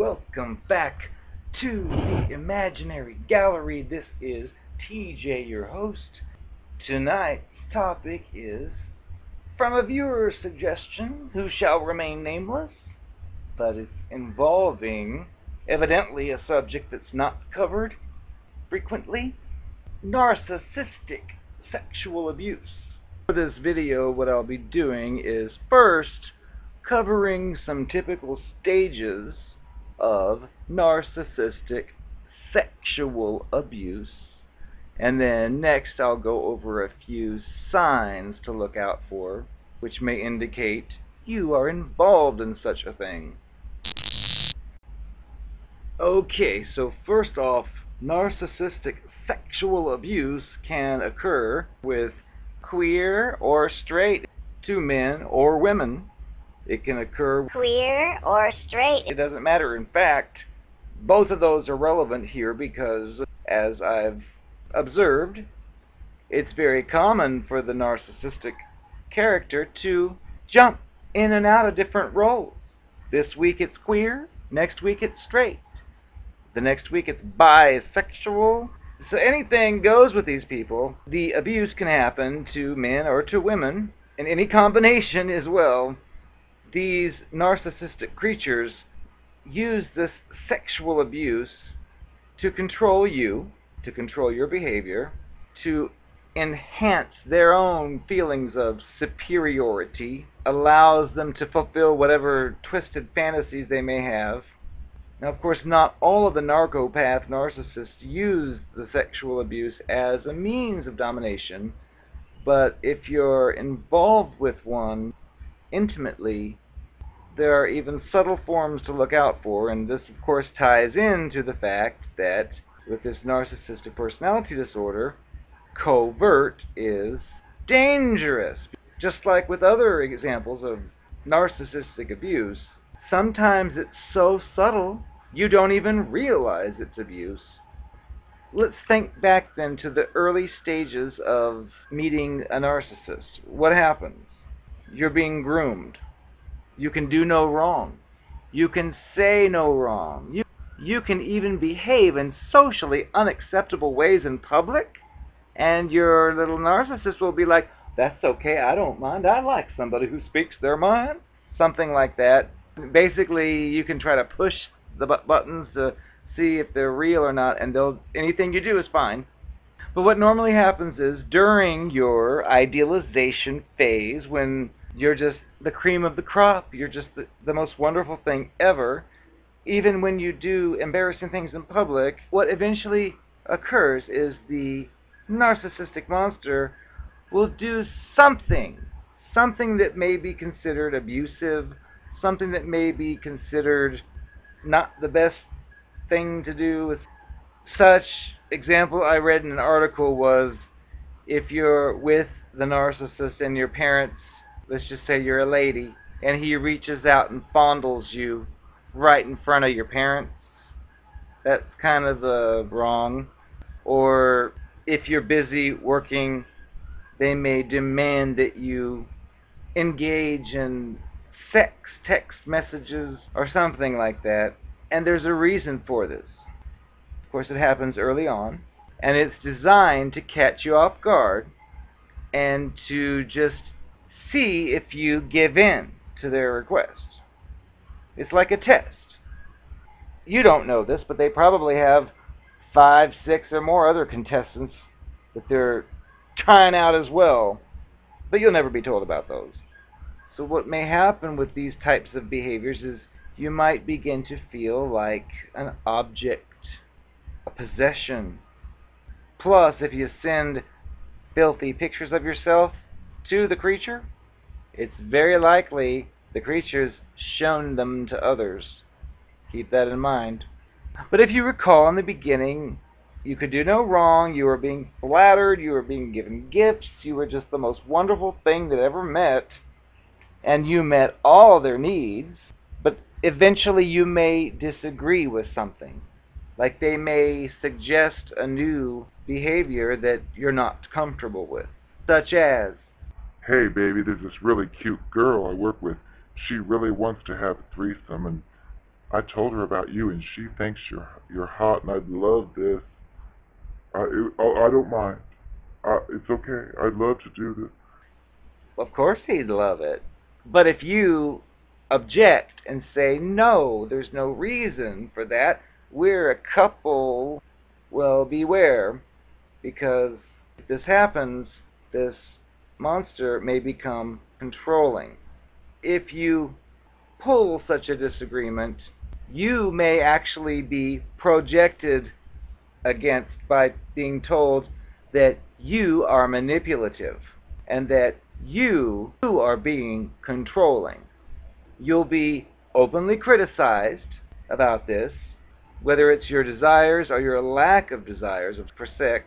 Welcome back to the Imaginary Gallery. This is TJ, your host. Tonight's topic is from a viewer's suggestion, who shall remain nameless, but it's involving, evidently, a subject that's not covered frequently: narcissistic sexual abuse. For this video, what I'll be doing is first covering some typical stages of narcissistic sexual abuse, and then next I'll go over a few signs to look out for which may indicate you are involved in such a thing. Okay, so first off, narcissistic sexual abuse can occur with queer or straight to men or women. It can occur queer or straight. It doesn't matter. In fact, both of those are relevant here because, as I've observed, it's very common for the narcissistic character to jump in and out of different roles. This week it's queer, next week it's straight, the next week it's bisexual. So anything goes with these people. The abuse can happen to men or to women, and any combination as well. These narcissistic creatures use this sexual abuse to control you, to control your behavior, to enhance their own feelings of superiority, allows them to fulfill whatever twisted fantasies they may have. Now, of course, not all of the narcopath narcissists use the sexual abuse as a means of domination, but if you're involved with one intimately, there are even subtle forms to look out for, and this, of course, ties into the fact that with this narcissistic personality disorder, covert is dangerous. Just like with other examples of narcissistic abuse, sometimes it's so subtle you don't even realize it's abuse. Let's think back then to the early stages of meeting a narcissist. What happens? You're being groomed. You can do no wrong. You can say no wrong. You can even behave in socially unacceptable ways in public, and your little narcissist will be like, "That's okay, I don't mind. I like somebody who speaks their mind." Something like that. Basically, you can try to push the buttons to see if they're real or not, and anything you do is fine. But what normally happens is, during your idealization phase, when you're just the cream of the crop, you're just the most wonderful thing ever, even when you do embarrassing things in public, what eventually occurs is the narcissistic monster will do something that may be considered abusive, something that may be considered not the best thing to do. Such example I read in an article was, if you're with the narcissist and your parents, let's just say you're a lady, and he reaches out and fondles you right in front of your parents, that's kind of wrong. Or if you're busy working, they may demand that you engage in sex text messages or something like that, and there's a reason for this. Of course, it happens early on, and it's designed to catch you off guard and to just see if you give in to their requests. It's like a test. You don't know this, but they probably have 5, 6, or more other contestants that they're trying out as well, but you'll never be told about those. So what may happen with these types of behaviors is you might begin to feel like an object, a possession. Plus, if you send filthy pictures of yourself to the creature, it's very likely the creature's shown them to others. Keep that in mind. But if you recall, in the beginning, you could do no wrong, you were being flattered, you were being given gifts, you were just the most wonderful thing that ever met, and you met all their needs, but eventually you may disagree with something. Like they may suggest a new behavior that you're not comfortable with, such as, "Hey baby, there's this really cute girl I work with. She really wants to have a threesome, and I told her about you, and she thinks you're hot, and I'd love this. I don't mind. It's okay. I'd love to do this. Of course he'd love it. But if you object and say, no, there's no reason for that, we're a couple, well, beware, because if this happens, this monster may become controlling. If you pull such a disagreement, you may actually be projected against by being told that you are manipulative and that you are being controlling. You'll be openly criticized about this, whether it's your desires or your lack of desires for sex,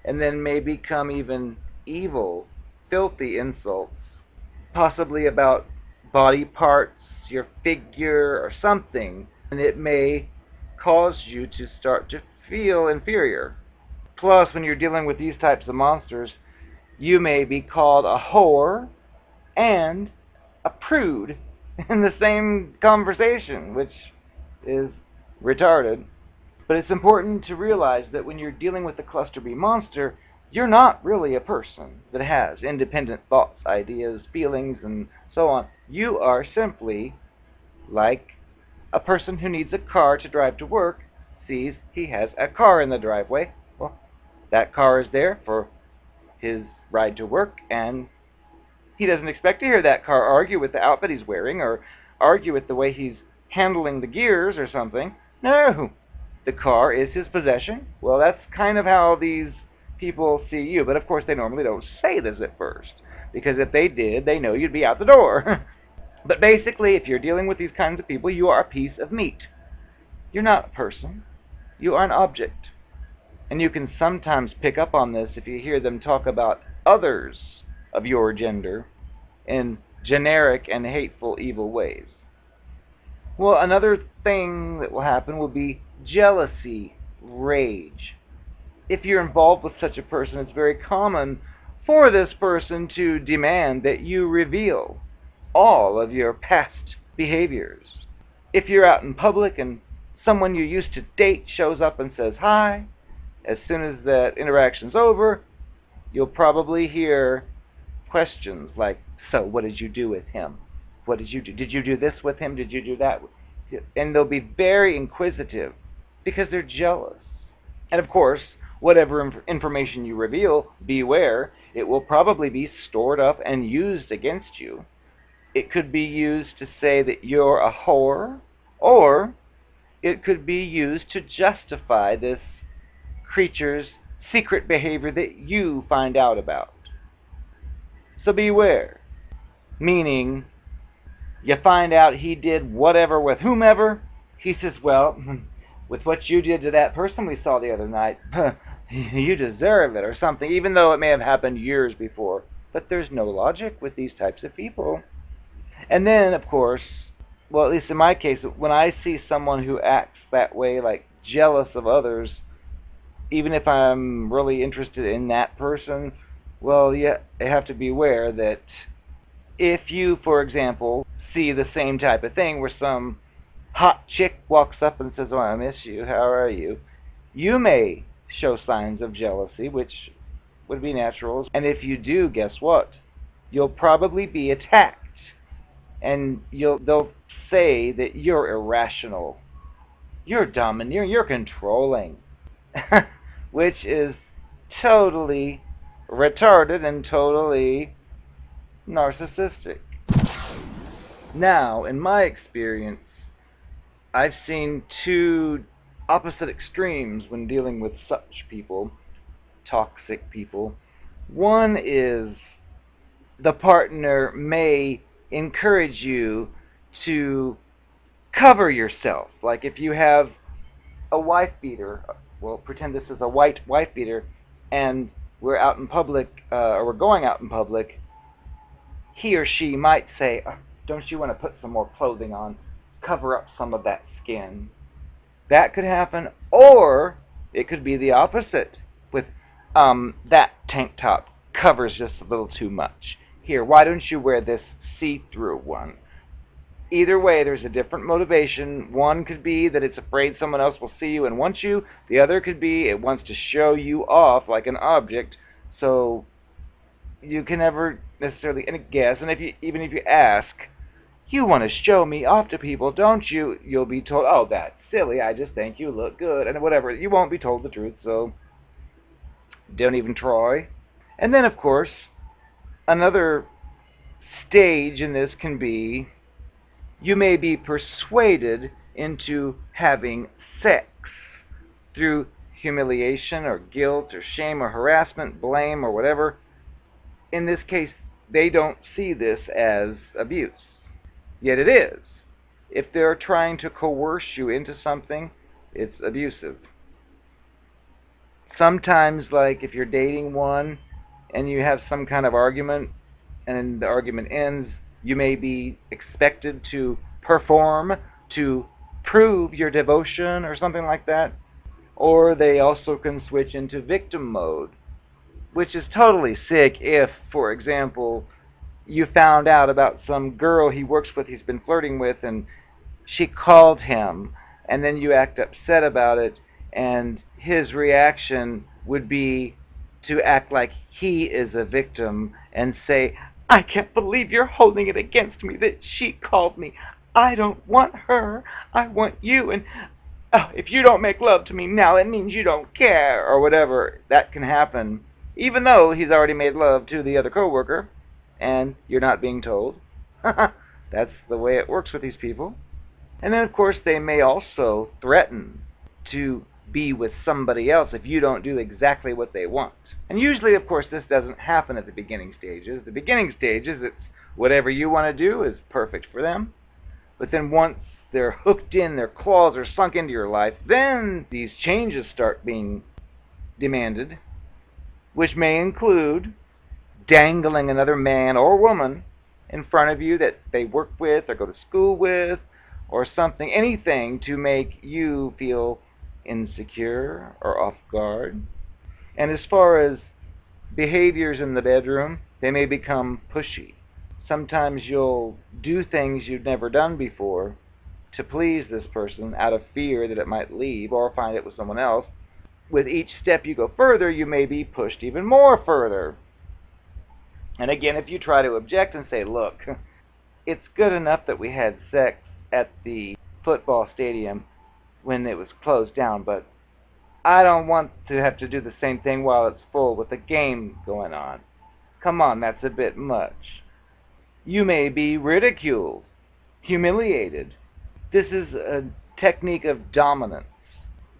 and then may become even evil, filthy insults, possibly about body parts, your figure, or something, and it may cause you to start to feel inferior. Plus, when you're dealing with these types of monsters, you may be called a whore and a prude in the same conversation, which is retarded. But it's important to realize that when you're dealing with the cluster B monster, you're not really a person that has independent thoughts, ideas, feelings, and so on. You are simply like a person who needs a car to drive to work, sees he has a car in the driveway. Well, that car is there for his ride to work, and he doesn't expect to hear that car argue with the outfit he's wearing or argue with the way he's handling the gears or something. No, the car is his possession. Well, that's kind of how these people see you, but of course they normally don't say this at first, because if they did, they know you'd be out the door. But basically, if you're dealing with these kinds of people, you are a piece of meat. You're not a person. You are an object. And you can sometimes pick up on this if you hear them talk about others of your gender in generic and hateful, evil ways. Well, another thing that will happen will be jealousy, rage. If you're involved with such a person, it's very common for this person to demand that you reveal all of your past behaviors. If you're out in public and someone you used to date shows up and says hi, as soon as that interaction's over, you'll probably hear questions like, so what did you do with him? What did you do? Did you do this with him? Did you do that? And they'll be very inquisitive because they're jealous. And of course, whatever information you reveal, beware, it will probably be stored up and used against you. It could be used to say that you're a whore, or it could be used to justify this creature's secret behavior that you find out about. So beware. Meaning, you find out he did whatever with whomever, he says, well, with what you did to that person we saw the other night, you deserve it or something, even though it may have happened years before. But there's no logic with these types of people. And then, of course, well, at least in my case, when I see someone who acts that way, like jealous of others, even if I'm really interested in that person, well, you have to be aware that if you, for example, see the same type of thing where some hot chick walks up and says, oh, I miss you, how are you? You may show signs of jealousy, which would be natural. And if you do, guess what? You'll probably be attacked. And they'll say that you're irrational, you're domineering, you're controlling, which is totally retarded and totally narcissistic. Now, in my experience, I've seen two opposite extremes when dealing with such people, toxic people. One is the partner may encourage you to cover yourself. Like if you have a wife beater, well, pretend this is a white wife beater, and we're out in public, or we're going out in public, he or she might say, oh, don't you want to put some more clothing on, cover up some of that skin. That could happen, or it could be the opposite, with that tank top covers just a little too much. Here, why don't you wear this see-through one? either way, there's a different motivation. One could be that it's afraid someone else will see you and want you. The other could be it wants to show you off like an object, so you can never necessarily guess. And even if you ask, you want to show me off to people, don't you? You'll be told, oh, that's silly. I just think you look good, and whatever. You won't be told the truth, so don't even try. And then, of course, another stage in this can be you may be persuaded into having sex through humiliation or guilt or shame or harassment, blame or whatever. In this case, they don't see this as abuse. Yet it is. If they're trying to coerce you into something, it's abusive. Sometimes, like if you're dating one and you have some kind of argument and the argument ends, you may be expected to perform, to prove your devotion or something like that. Or they also can switch into victim mode, which is totally sick if, for example, you found out about some girl he works with, he's been flirting with, and she called him, and then you act upset about it, and his reaction would be to act like he is a victim and say, I can't believe you're holding it against me that she called me. I don't want her. I want you. And oh, if you don't make love to me now, it means you don't care, or whatever. That can happen, even though he's already made love to the other coworker, and you're not being told. That's the way it works with these people. And then, of course, they may also threaten to be with somebody else if you don't do exactly what they want. And usually, of course, this doesn't happen at the beginning stages. The beginning stages, it's whatever you want to do is perfect for them. But then once they're hooked in, their claws are sunk into your life, then these changes start being demanded, which may include dangling another man or woman in front of you that they work with or go to school with or something, anything to make you feel insecure or off guard. And as far as behaviors in the bedroom, they may become pushy. Sometimes you'll do things you've never done before to please this person out of fear that it might leave or find it with someone else. With each step you go further, you may be pushed even more further. And again, if you try to object and say, look, it's good enough that we had sex at the football stadium when it was closed down, but I don't want to have to do the same thing while it's full with the game going on. Come on, that's a bit much. You may be ridiculed, humiliated. This is a technique of dominance.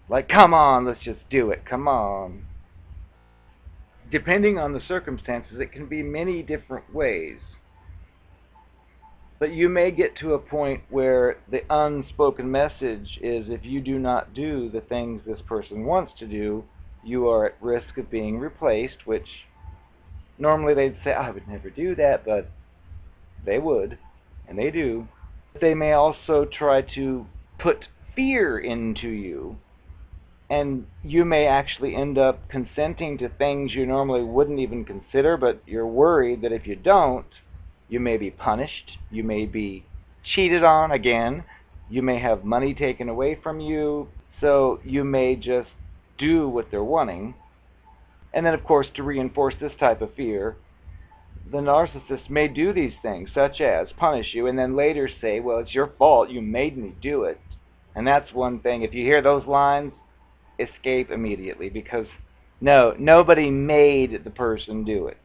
Like, come on, let's just do it, come on. Depending on the circumstances, it can be many different ways. But you may get to a point where the unspoken message is if you do not do the things this person wants to do, you are at risk of being replaced, which normally they'd say, I would never do that, but they would, and they do. They may also try to put fear into you, and you may actually end up consenting to things you normally wouldn't even consider, but you're worried that if you don't, you may be punished, you may be cheated on again, you may have money taken away from you, so you may just do what they're wanting. And then, of course, to reinforce this type of fear, the narcissist may do these things, such as punish you, and then later say, well, it's your fault, you made me do it. And that's one thing. If you hear those lines, escape immediately, because no, nobody made the person do it.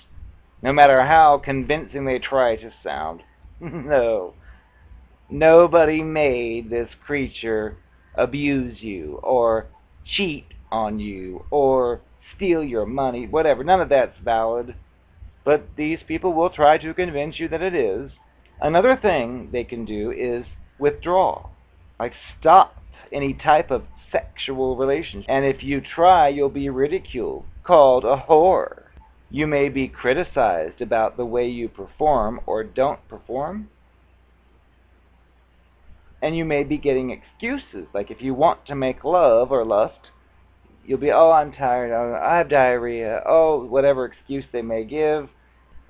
No matter how convincing they try to sound. No. Nobody made this creature abuse you, or cheat on you, or steal your money, whatever. None of that's valid. But these people will try to convince you that it is. Another thing they can do is withdraw. Like, stop any type of sexual relationship. And if you try, you'll be ridiculed, called a whore. You may be criticized about the way you perform or don't perform. And you may be getting excuses. Like if you want to make love or lust, you'll be, oh, I'm tired, oh, I have diarrhea, oh, whatever excuse they may give.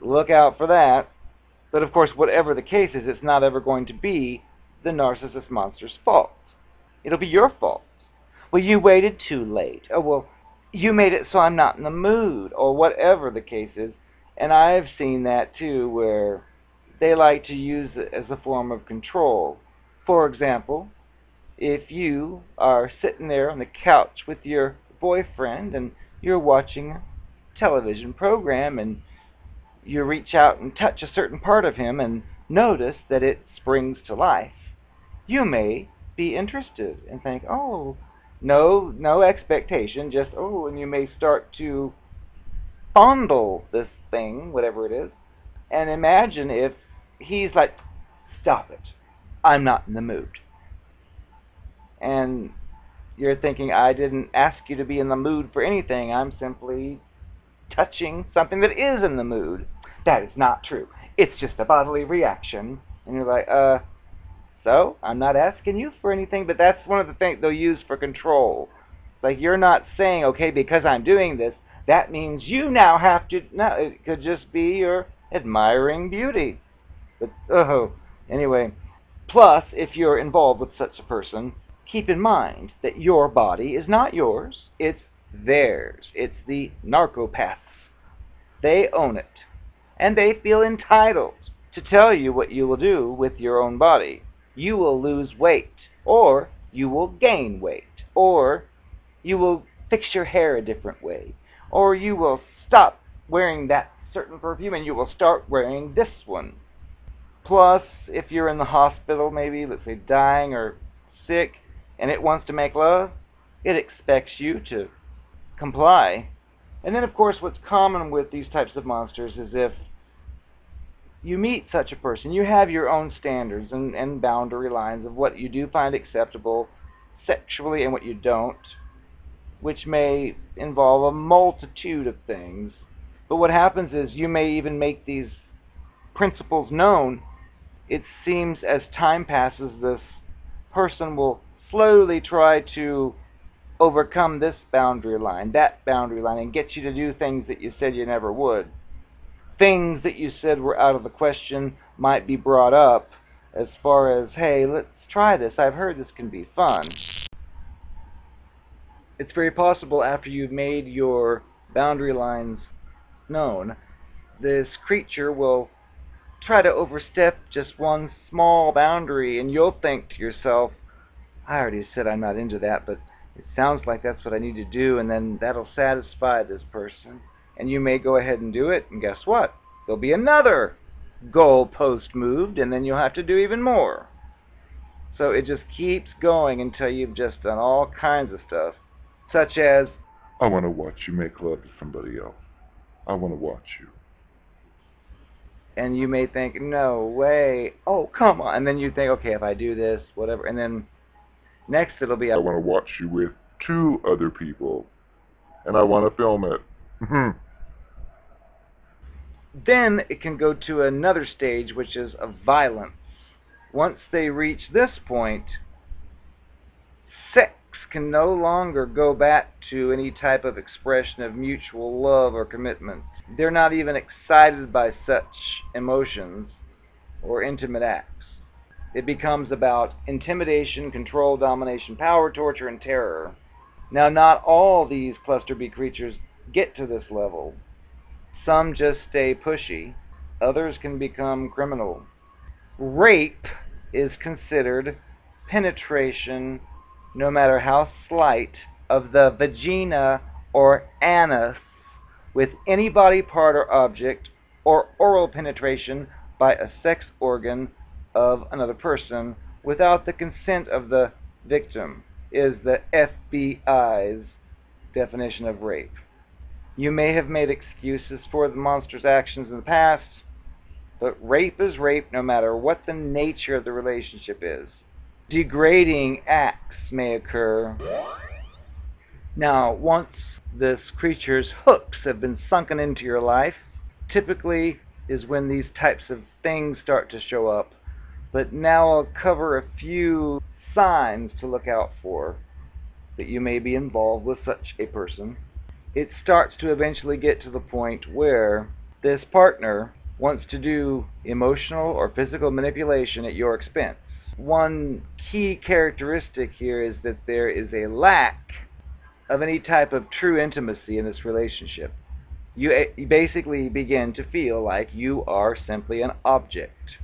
Look out for that. But of course, whatever the case is, it's not ever going to be the narcissist monster's fault. It'll be your fault. Well, you waited too late. Oh, well, you made it so I'm not in the mood, or whatever the case is. And I've seen that too, where they like to use it as a form of control. For example, if you are sitting there on the couch with your boyfriend and you're watching a television program and you reach out and touch a certain part of him and notice that it springs to life, you may be interested and think, oh, no expectation, just, oh, and you may start to fondle this thing, whatever it is, and imagine if he's like, stop it, I'm not in the mood. And you're thinking, I didn't ask you to be in the mood for anything, I'm simply touching something that is in the mood. That is not true. It's just a bodily reaction. And you're like, so I'm not asking you for anything, but that's one of the things they'll use for control. Like, you're not saying, okay, because I'm doing this, that means you now have to. No, it could just be your admiring beauty. But anyway. Plus, if you're involved with such a person, keep in mind that your body is not yours, it's theirs. It's the narcopaths. They own it. And they feel entitled to tell you what you will do with your own body. You will lose weight, or you will gain weight, or you will fix your hair a different way, or you will stop wearing that certain perfume and you will start wearing this one. Plus, if you're in the hospital, maybe, let's say, dying or sick, and it wants to make love, it expects you to comply. And then, of course, what's common with these types of monsters is if you meet such a person, you have your own standards and boundary lines of what you do find acceptable sexually and what you don't, which may involve a multitude of things. But what happens is you may even make these principles known. It seems as time passes, this person will slowly try to overcome this boundary line, that boundary line, and get you to do things that you said you never would. Things that you said were out of the question might be brought up as far as, hey, let's try this. I've heard this can be fun. It's very possible after you've made your boundary lines known, this creature will try to overstep just one small boundary, and you'll think to yourself, I already said I'm not into that, but it sounds like that's what I need to do, and then that'll satisfy this person. And you may go ahead and do it, and guess what? There'll be another goalpost moved, and then you'll have to do even more. So it just keeps going until you've just done all kinds of stuff, such as, I want to watch you make love to somebody else. I want to watch you. And you may think, no way, oh, come on. And then you think, okay, if I do this, whatever. And then next it'll be, I want to watch you with 2 other people, and I want to film it. Then it can go to another stage, which is of violence. Once they reach this point, sex can no longer go back to any type of expression of mutual love or commitment. They're not even excited by such emotions or intimate acts. It becomes about intimidation, control, domination, power, torture, and terror. Now, not all these cluster B creatures get to this level. Some just stay pushy. Others can become criminal. Rape is considered penetration, no matter how slight, of the vagina or anus with any body part or object, or oral penetration by a sex organ of another person without the consent of the victim, is the FBI's definition of rape. You may have made excuses for the monster's actions in the past, but rape is rape no matter what the nature of the relationship is. Degrading acts may occur. Now, once this creature's hooks have been sunken into your life, typically is when these types of things start to show up. But now I'll cover a few signs to look out for that you may be involved with such a person. It starts to eventually get to the point where this partner wants to do emotional or physical manipulation at your expense. one key characteristic here is that there is a lack of any type of true intimacy in this relationship. You basically begin to feel like you are simply an object.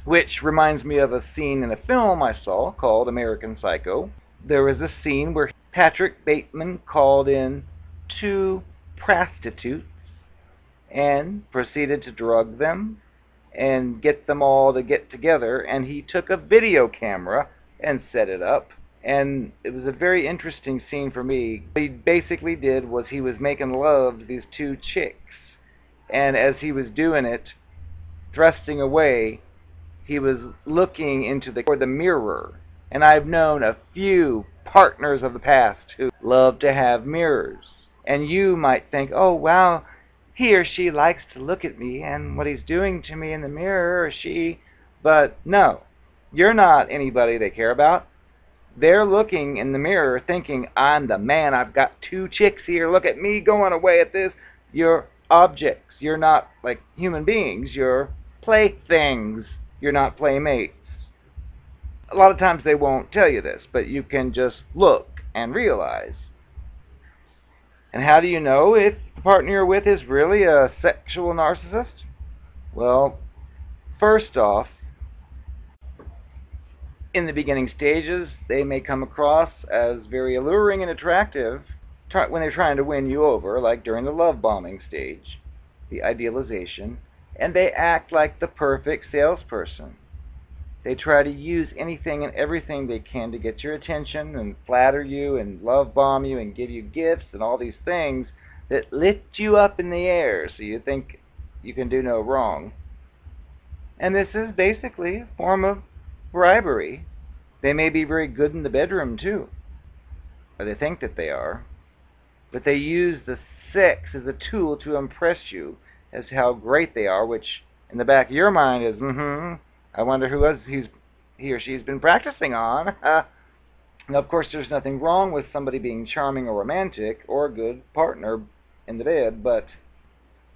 Which reminds me of a scene in a film I saw called American Psycho. There was a scene where Patrick Bateman called in 2 prostitutes and proceeded to drug them and get them all to get together, and he took a video camera and set it up, and it was a very interesting scene for me. What he basically did was he was making love to these 2 chicks, and as he was doing it, thrusting away, he was looking into the mirror. And I've known a few partners of the past who love to have mirrors. And you might think, oh, wow, he or she likes to look at me and what he's doing to me in the mirror, or she. But no, you're not anybody they care about. They're looking in the mirror thinking, I'm the man, I've got 2 chicks here, look at me going away at this. You're objects. You're not like human beings. You're playthings. You're not playmates. A lot of times they won't tell you this, but you can just look and realize. And how do you know if the partner you're with is really a sexual narcissist? Well, first off, in the beginning stages, they may come across as very alluring and attractive when they're trying to win you over, like during the love bombing stage, the idealization, and they act like the perfect salesperson. They try to use anything and everything they can to get your attention and flatter you and love bomb you and give you gifts and all these things that lift you up in the air so you think you can do no wrong. And this is basically a form of bribery. They may be very good in the bedroom too, or they think that they are, but they use the sex as a tool to impress you as to how great they are, which in the back of your mind is, I wonder who else he or she's been practicing on. Now, of course, there's nothing wrong with somebody being charming or romantic or a good partner in the bed, but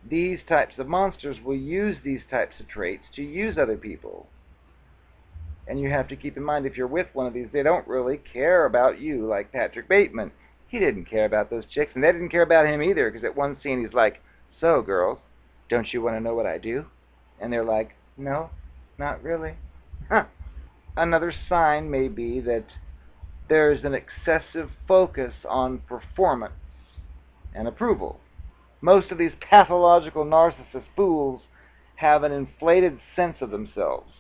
these types of monsters will use these types of traits to use other people. And you have to keep in mind, if you're with one of these, they don't really care about you, like Patrick Bateman. He didn't care about those chicks, and they didn't care about him either, because at one scene he's like, so, girls, don't you want to know what I do? And they're like, no, not really. Another sign may be that there's an excessive focus on performance and approval. Most of these pathological narcissist fools have an inflated sense of themselves.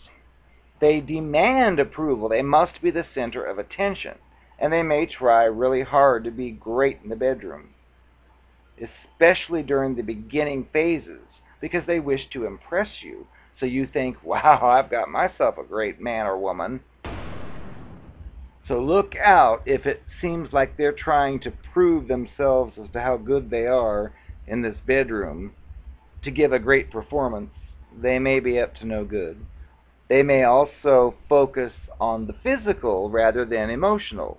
They demand approval. They must be the center of attention. And they may try really hard to be great in the bedroom, especially during the beginning phases, because they wish to impress you. So you think, wow, I've got myself a great man or woman. So look out if it seems like they're trying to prove themselves as to how good they are in this bedroom to give a great performance. They may be up to no good. They may also focus on the physical rather than emotional.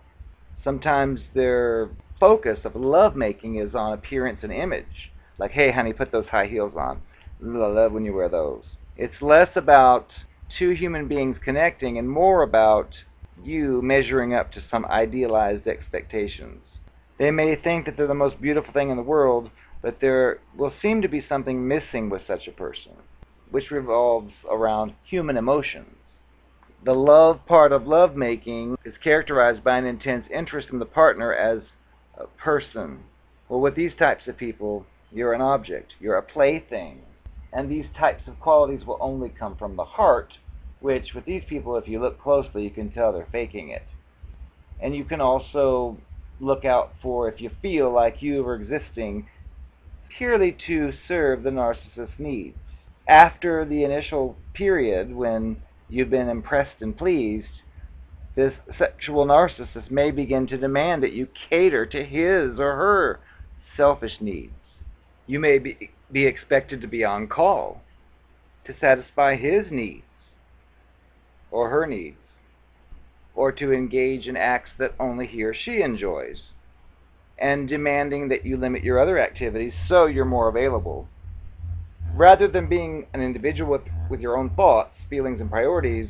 Sometimes their focus of lovemaking is on appearance and image. Like, hey, honey, put those high heels on. I love when you wear those. It's less about 2 human beings connecting and more about you measuring up to some idealized expectations. They may think that they're the most beautiful thing in the world, but there will seem to be something missing with such a person, which revolves around human emotions. The love part of lovemaking is characterized by an intense interest in the partner as a person. Well, with these types of people, you're an object, you're a plaything. And these types of qualities will only come from the heart, which with these people, if you look closely, you can tell they're faking it. And you can also look out for if you feel like you are existing purely to serve the narcissist's needs. After the initial period when you've been impressed and pleased, this sexual narcissist may begin to demand that you cater to his or her selfish needs. You may be expected to be on call to satisfy his needs or her needs, or to engage in acts that only he or she enjoys, and demanding that you limit your other activities so you're more available. Rather than being an individual with your own thoughts, feelings, and priorities,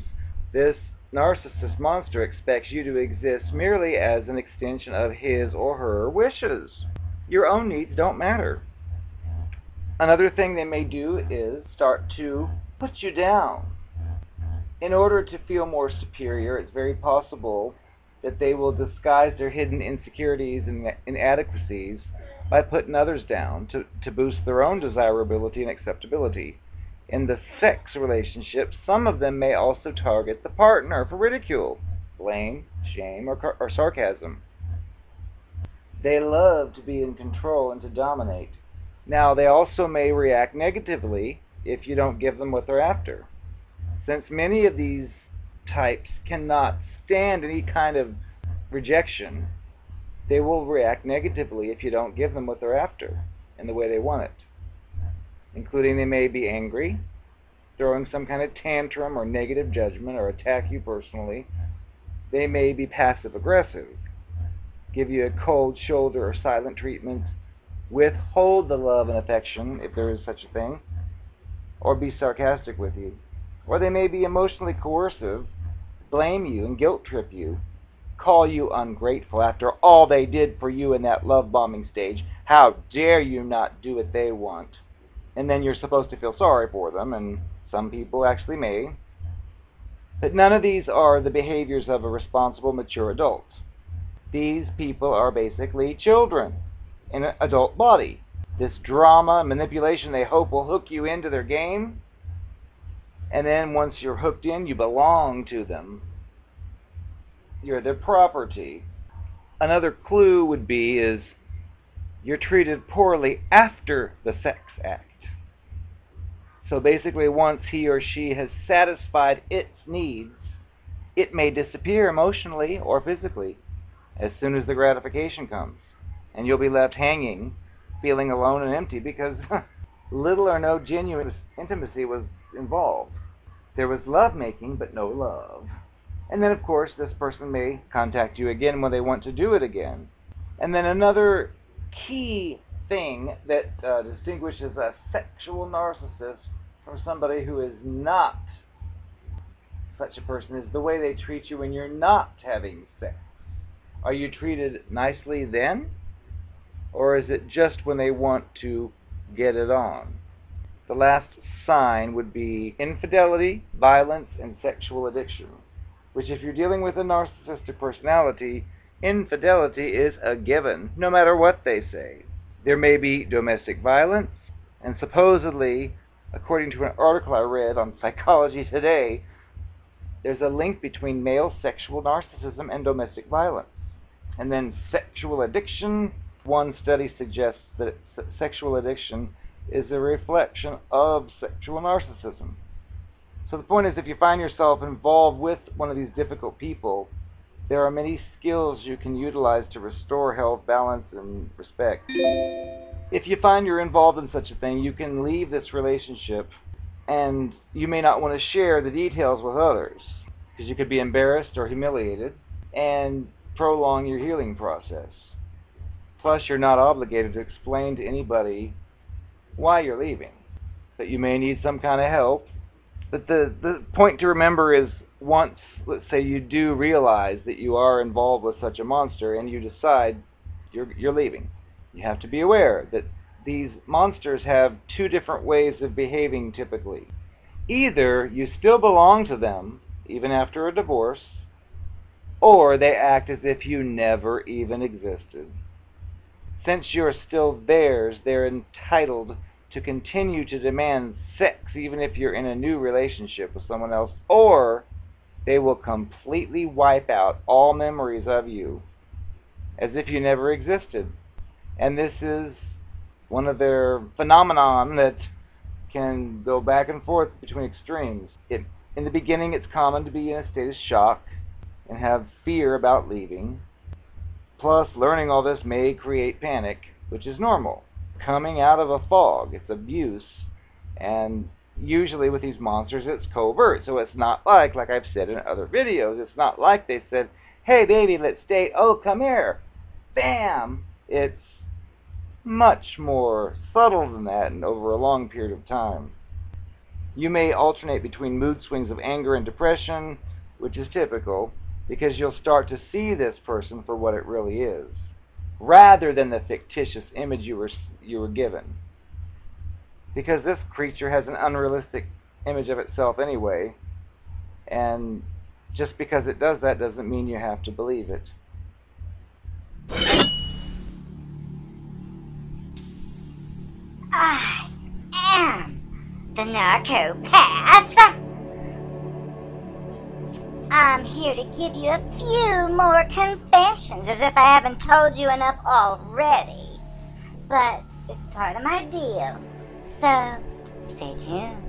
this narcissist monster expects you to exist merely as an extension of his or her wishes. Your own needs don't matter. Another thing they may do is start to put you down. In order to feel more superior, it's very possible that they will disguise their hidden insecurities and inadequacies by putting others down to boost their own desirability and acceptability. In the sex relationship, some of them may also target the partner for ridicule, blame, shame, or sarcasm. They love to be in control and to dominate. Now, they also may react negatively if you don't give them what they're after. Since many of these types cannot stand any kind of rejection, they will react negatively if you don't give them what they're after in the way they want it. Including they may be angry, throwing some kind of tantrum or negative judgment or attack you personally. They may be passive-aggressive, give you a cold shoulder or silent treatment, withhold the love and affection, if there is such a thing, or be sarcastic with you. Or they may be emotionally coercive, blame you and guilt trip you, call you ungrateful after all they did for you in that love bombing stage. How dare you not do what they want? And then you're supposed to feel sorry for them, and some people actually may. But none of these are the behaviors of a responsible, mature adult. These people are basically children in an adult body. This drama and manipulation they hope will hook you into their game, and then once you're hooked in, you belong to them. You're their property. Another clue would be is you're treated poorly after the sex act. So basically, once he or she has satisfied its needs, it may disappear emotionally or physically as soon as the gratification comes. And you'll be left hanging, feeling alone and empty because little or no genuine intimacy was involved. There was love-making, but no love. And then, of course, this person may contact you again when they want to do it again. And then another key thing that distinguishes a sexual narcissist from somebody who is not such a person is the way they treat you when you're not having sex. Are you treated nicely then? Or is it just when they want to get it on? The last sign would be infidelity, violence, and sexual addiction, which if you're dealing with a narcissistic personality, infidelity is a given, no matter what they say. There may be domestic violence, and supposedly, according to an article I read on Psychology Today, there's a link between male sexual narcissism and domestic violence. And then sexual addiction. One study suggests that sexual addiction is a reflection of sexual narcissism. So the point is, if you find yourself involved with one of these difficult people, there are many skills you can utilize to restore health, balance, and respect. If you find you're involved in such a thing, you can leave this relationship, and you may not want to share the details with others, because you could be embarrassed or humiliated, and prolong your healing process. Plus, you're not obligated to explain to anybody why you're leaving, that you may need some kind of help. But the point to remember is, once, let's say, you do realize that you are involved with such a monster and you decide you're leaving, you have to be aware that these monsters have two different ways of behaving typically. Either you still belong to them, even after a divorce, or they act as if you never even existed. Since you're still theirs, they're entitled to continue to demand sex even if you're in a new relationship with someone else, or they will completely wipe out all memories of you as if you never existed. And this is one of their phenomenon that can go back and forth between extremes. In the beginning, it's common to be in a state of shock and have fear about leaving. Plus, learning all this may create panic, which is normal. Coming out of a fog, it's abuse, and usually with these monsters it's covert, so it's not like I've said in other videos, it's not like they said, hey baby, let's date, oh come here, bam. It's much more subtle than that and over a long period of time. You may alternate between mood swings of anger and depression, which is typical, because you'll start to see this person for what it really is, rather than the fictitious image you were given. Because this creature has an unrealistic image of itself anyway, and just because it does that doesn't mean you have to believe it. I am the narcopath. I'm here to give you a few more confessions, as if I haven't told you enough already. But it's part of my deal, so stay tuned.